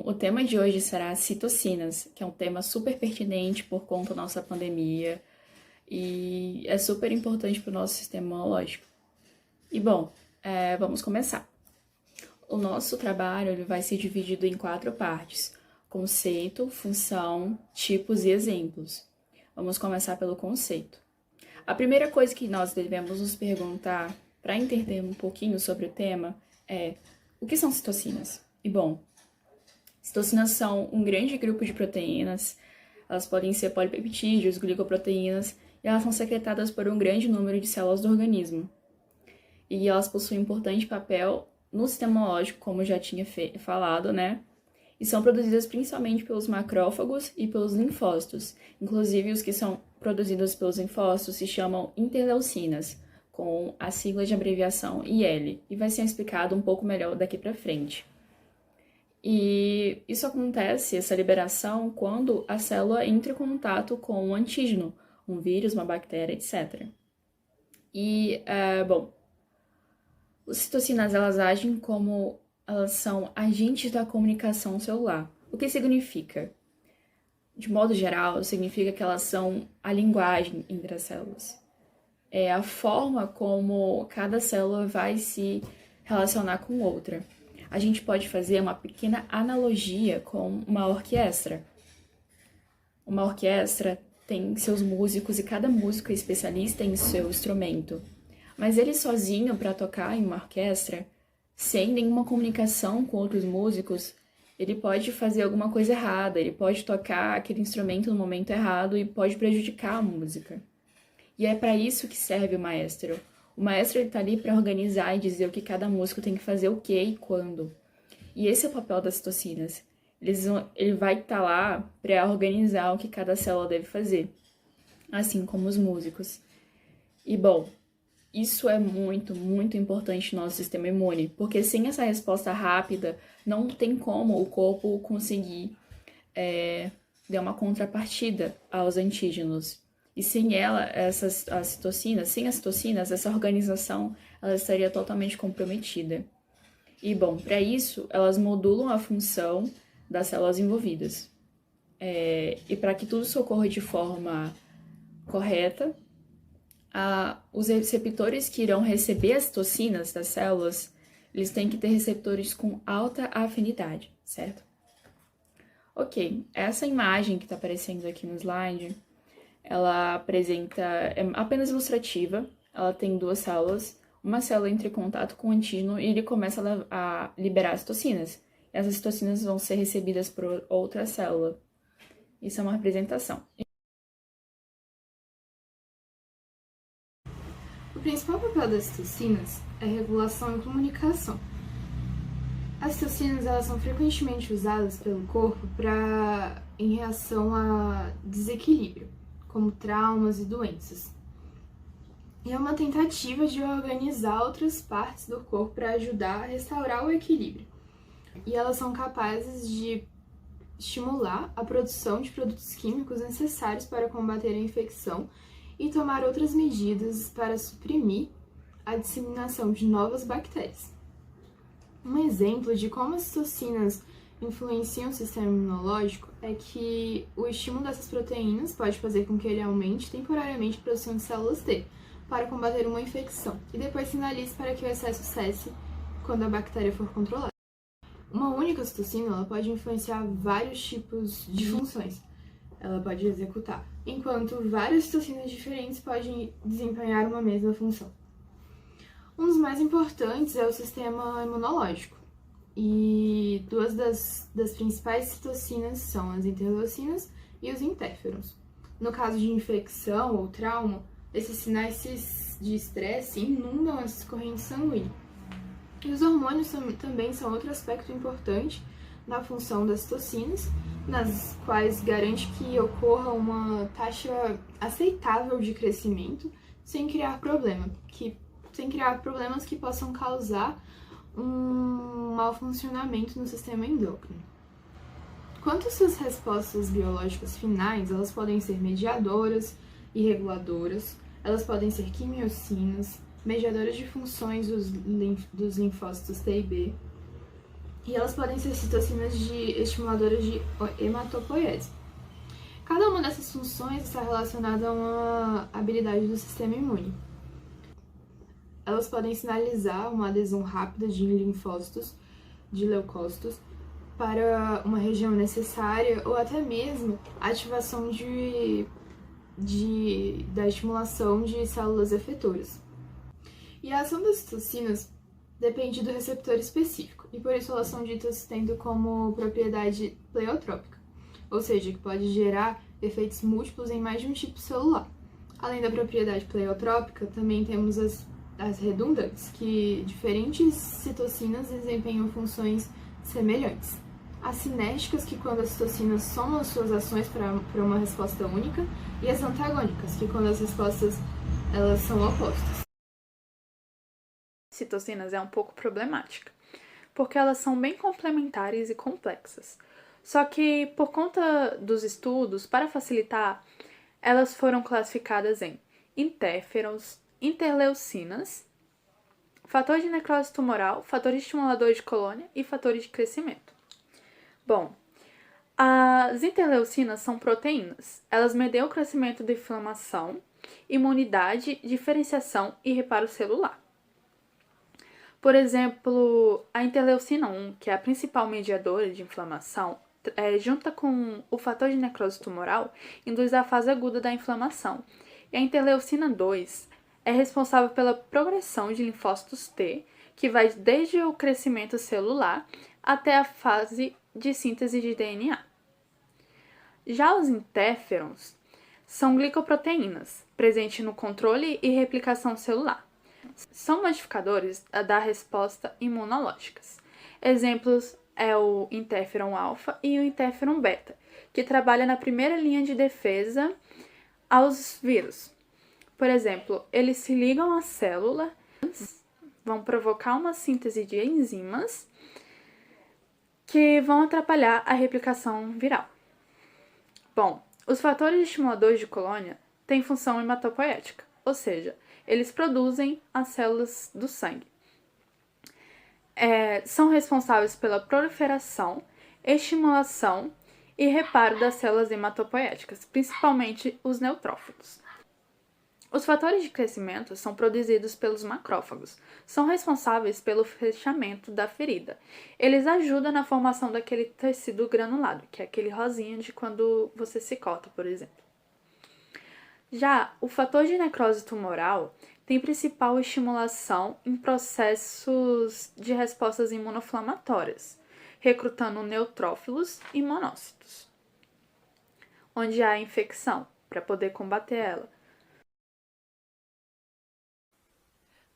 o tema de hoje será citocinas, que é um tema super pertinente por conta da nossa pandemia e é super importante para o nosso sistema imunológico. E bom, vamos começar. O nosso trabalho ele vai ser dividido em 4 partes: conceito, função, tipos e exemplos. Vamos começar pelo conceito. A primeira coisa que nós devemos nos perguntar para entender um pouquinho sobre o tema é: o que são citocinas? E bom, citocinas são um grande grupo de proteínas, elas podem ser polipeptídeos, glicoproteínas, e elas são secretadas por um grande número de células do organismo. E elas possuem um importante papel no sistema imunológico, como eu já tinha falado, né? E são produzidas principalmente pelos macrófagos e pelos linfócitos. Inclusive, os que são produzidos pelos linfócitos se chamam interleucinas, com a sigla de abreviação IL, e vai ser explicado um pouco melhor daqui para frente. E isso acontece, essa liberação, quando a célula entra em contato com um antígeno, um vírus, uma bactéria, etc. E, bom, as citocinas, elas agem como elas são agentes da comunicação celular. O que significa? De modo geral, significa que elas são a linguagem entre as células. É a forma como cada célula vai se relacionar com outra. A gente pode fazer uma pequena analogia com uma orquestra. Uma orquestra tem seus músicos e cada músico é especialista em seu instrumento. Mas ele sozinho, para tocar em uma orquestra, sem nenhuma comunicação com outros músicos, ele pode fazer alguma coisa errada, ele pode tocar aquele instrumento no momento errado e pode prejudicar a música. E é para isso que serve o maestro. O maestro está ali para organizar e dizer o que cada músico tem que fazer, o que e quando. E esse é o papel das citocinas. Ele vai estar lá para organizar o que cada célula deve fazer, assim como os músicos. E bom, isso é muito, muito importante no nosso sistema imune, porque sem essa resposta rápida, não tem como o corpo conseguir dar uma contrapartida aos antígenos. E sem as citocinas, essa organização, ela estaria totalmente comprometida. E, bom, para isso, elas modulam a função das células envolvidas. E para que tudo isso ocorra de forma correta, os receptores que irão receber as citocinas das células, eles têm que ter receptores com alta afinidade, certo? Ok, essa imagem que está aparecendo aqui no slide, ela é apenas ilustrativa. Ela tem 2 células. Uma célula entra em contato com o antígeno e ele começa a liberar citocinas. Essas citocinas vão ser recebidas por outra célula. Isso é uma representação. O principal papel das citocinas é regulação e comunicação. As citocinas elas são frequentemente usadas pelo corpo em reação a desequilíbrio, como traumas e doenças. E é uma tentativa de organizar outras partes do corpo para ajudar a restaurar o equilíbrio. E elas são capazes de estimular a produção de produtos químicos necessários para combater a infecção e tomar outras medidas para suprimir a disseminação de novas bactérias. Um exemplo de como as citocinas influenciam o sistema imunológico é que o estímulo dessas proteínas pode fazer com que ele aumente temporariamente a produção de células T para combater uma infecção e depois sinalize para que o excesso cesse quando a bactéria for controlada. Uma única citocina ela pode influenciar vários tipos de funções. Ela pode executar, enquanto várias citocinas diferentes podem desempenhar uma mesma função. Um dos mais importantes é o sistema imunológico. E 2 das principais citocinas são as interleucinas e os interferons. No caso de infecção ou trauma, esses sinais de estresse inundam as correntes sanguíneas. E os hormônios também são outro aspecto importante na função das citocinas, nas quais garante que ocorra uma taxa aceitável de crescimento sem criar problemas que possam causar um mau funcionamento no sistema endócrino. Quanto às suas respostas biológicas finais, elas podem ser mediadoras e reguladoras, elas podem ser quimiocinas, mediadoras de funções dos linfócitos T e B, e elas podem ser citocinas estimuladoras de hematopoiese. Cada uma dessas funções está relacionada a uma habilidade do sistema imune. Elas podem sinalizar uma adesão rápida de linfócitos, de leucócitos, para uma região necessária ou até mesmo a ativação da estimulação de células efetoras. E a ação das citocinas depende do receptor específico, e por isso elas são ditas tendo como propriedade pleiotrópica, ou seja, que pode gerar efeitos múltiplos em mais de um tipo celular. Além da propriedade pleiotrópica, também temos as redundantes, que diferentes citocinas desempenham funções semelhantes. As cinéticas, que quando as citocinas somam as suas ações para uma resposta única, e as antagônicas, que quando as respostas elas são opostas. Citocinas é um pouco problemática, porque elas são bem complementares e complexas. Só que, por conta dos estudos, para facilitar, elas foram classificadas em interferons, interleucinas, fator de necrose tumoral, fator estimulador de colônia e fatores de crescimento. Bom, as interleucinas são proteínas. Elas medem o crescimento da inflamação, imunidade, diferenciação e reparo celular. Por exemplo, a interleucina 1, que é a principal mediadora de inflamação, junta com o fator de necrose tumoral, induz a fase aguda da inflamação. E a interleucina 2 é responsável pela progressão de linfócitos T, que vai desde o crescimento celular até a fase de síntese de DNA. Já os interferons são glicoproteínas, presentes no controle e replicação celular. São modificadores da resposta imunológicas. Exemplos é o interferon alfa e o interferon beta, que trabalha na primeira linha de defesa aos vírus. Por exemplo, eles se ligam à célula, vão provocar uma síntese de enzimas que vão atrapalhar a replicação viral. Bom, os fatores estimuladores de colônia têm função hematopoética, ou seja, eles produzem as células do sangue. São responsáveis pela proliferação, estimulação e reparo das células hematopoéticas, principalmente os neutrófilos. Os fatores de crescimento são produzidos pelos macrófagos, são responsáveis pelo fechamento da ferida. Eles ajudam na formação daquele tecido granulado, que é aquele rosinha de quando você se corta, por exemplo. Já o fator de necrose tumoral tem principal estimulação em processos de respostas imunoflamatórias, recrutando neutrófilos e monócitos, onde há infecção, para poder combater ela.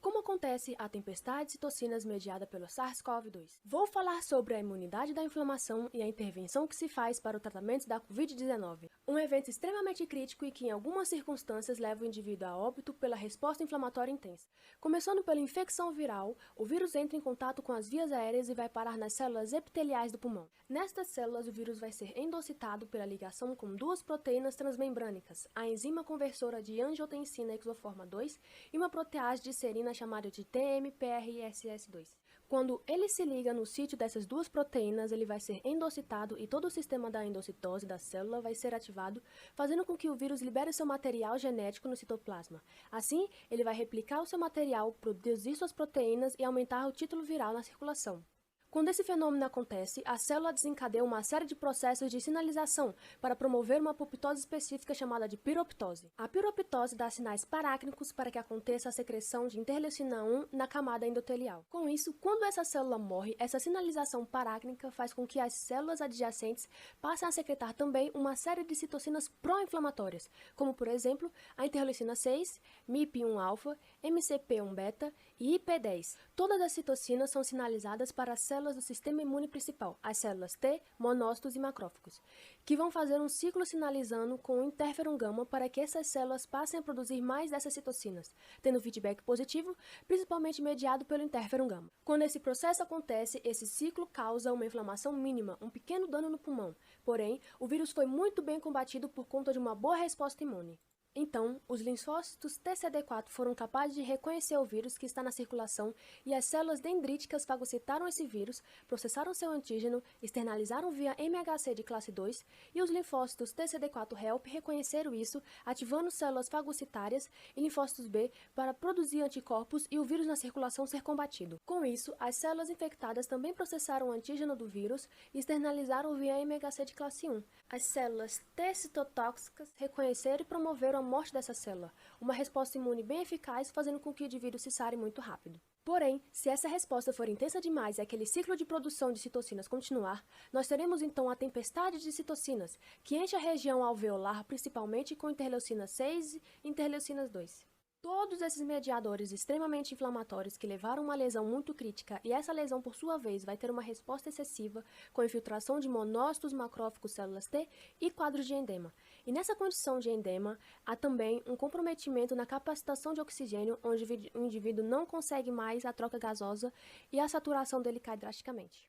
Como acontece a tempestade de citocinas mediada pelo SARS-CoV-2? Vou falar sobre a imunidade da inflamação e a intervenção que se faz para o tratamento da Covid-19. Um evento extremamente crítico e que em algumas circunstâncias leva o indivíduo a óbito pela resposta inflamatória intensa. Começando pela infecção viral, o vírus entra em contato com as vias aéreas e vai parar nas células epiteliais do pulmão. Nestas células, o vírus vai ser endocitado pela ligação com duas proteínas transmembrânicas, a enzima conversora de angiotensina exoforma 2 e uma protease de serina chamada de TMPRSS2. Quando ele se liga no sítio dessas duas proteínas, ele vai ser endocitado e todo o sistema da endocitose da célula vai ser ativado, fazendo com que o vírus libere seu material genético no citoplasma. Assim, ele vai replicar o seu material, produzir suas proteínas e aumentar o título viral na circulação. Quando esse fenômeno acontece, a célula desencadeia uma série de processos de sinalização para promover uma apoptose específica chamada de piroptose. A piroptose dá sinais parácnicos para que aconteça a secreção de interleucina 1 na camada endotelial. Com isso, quando essa célula morre, essa sinalização parácnica faz com que as células adjacentes passem a secretar também uma série de citocinas pró-inflamatórias, como por exemplo a interleucina 6, MIP1-alfa, MCP1-beta e IP10. Todas as citocinas são sinalizadas para as células do sistema imune principal, as células T, monócitos e macrófagos, que vão fazer um ciclo sinalizando com o interferon gama para que essas células passem a produzir mais dessas citocinas, tendo feedback positivo, principalmente mediado pelo interferon gama. Quando esse processo acontece, esse ciclo causa uma inflamação mínima, um pequeno dano no pulmão. Porém, o vírus foi muito bem combatido por conta de uma boa resposta imune. Então, os linfócitos TCD4 foram capazes de reconhecer o vírus que está na circulação e as células dendríticas fagocitaram esse vírus, processaram seu antígeno, externalizaram via MHC de classe 2 e os linfócitos TCD4-HELP reconheceram isso, ativando células fagocitárias e linfócitos B para produzir anticorpos e o vírus na circulação ser combatido. Com isso, as células infectadas também processaram o antígeno do vírus e externalizaram via MHC de classe 1. As células T citotóxicas reconheceram e promoveram a morte dessa célula, uma resposta imune bem eficaz, fazendo com que o indivíduo se sare muito rápido. Porém, se essa resposta for intensa demais e aquele ciclo de produção de citocinas continuar, nós teremos então a tempestade de citocinas, que enche a região alveolar principalmente com interleucina 6 e interleucinas 2. Todos esses mediadores extremamente inflamatórios que levaram a uma lesão muito crítica e essa lesão, por sua vez, vai ter uma resposta excessiva com infiltração de monócitos, macrófagos, células T e quadros de edema. E nessa condição de edema, há também um comprometimento na capacitação de oxigênio, onde o indivíduo não consegue mais a troca gasosa e a saturação dele cai drasticamente.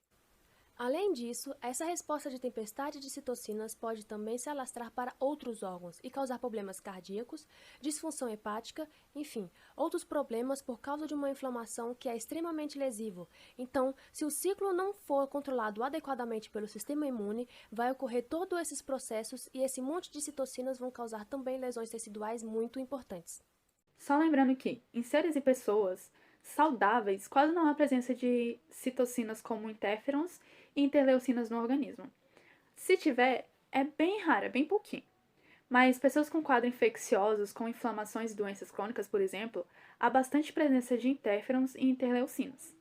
Além disso, essa resposta de tempestade de citocinas pode também se alastrar para outros órgãos e causar problemas cardíacos, disfunção hepática, enfim, outros problemas por causa de uma inflamação que é extremamente lesivo. Então, se o ciclo não for controlado adequadamente pelo sistema imune, vai ocorrer todos esses processos e esse monte de citocinas vão causar também lesões teciduais muito importantes. Só lembrando que, em seres e pessoas saudáveis, quase não há presença de citocinas como interferons e interleucinas no organismo. Se tiver, é bem raro, é bem pouquinho. Mas pessoas com quadros infecciosos, com inflamações e doenças crônicas, por exemplo, há bastante presença de interferons e interleucinas.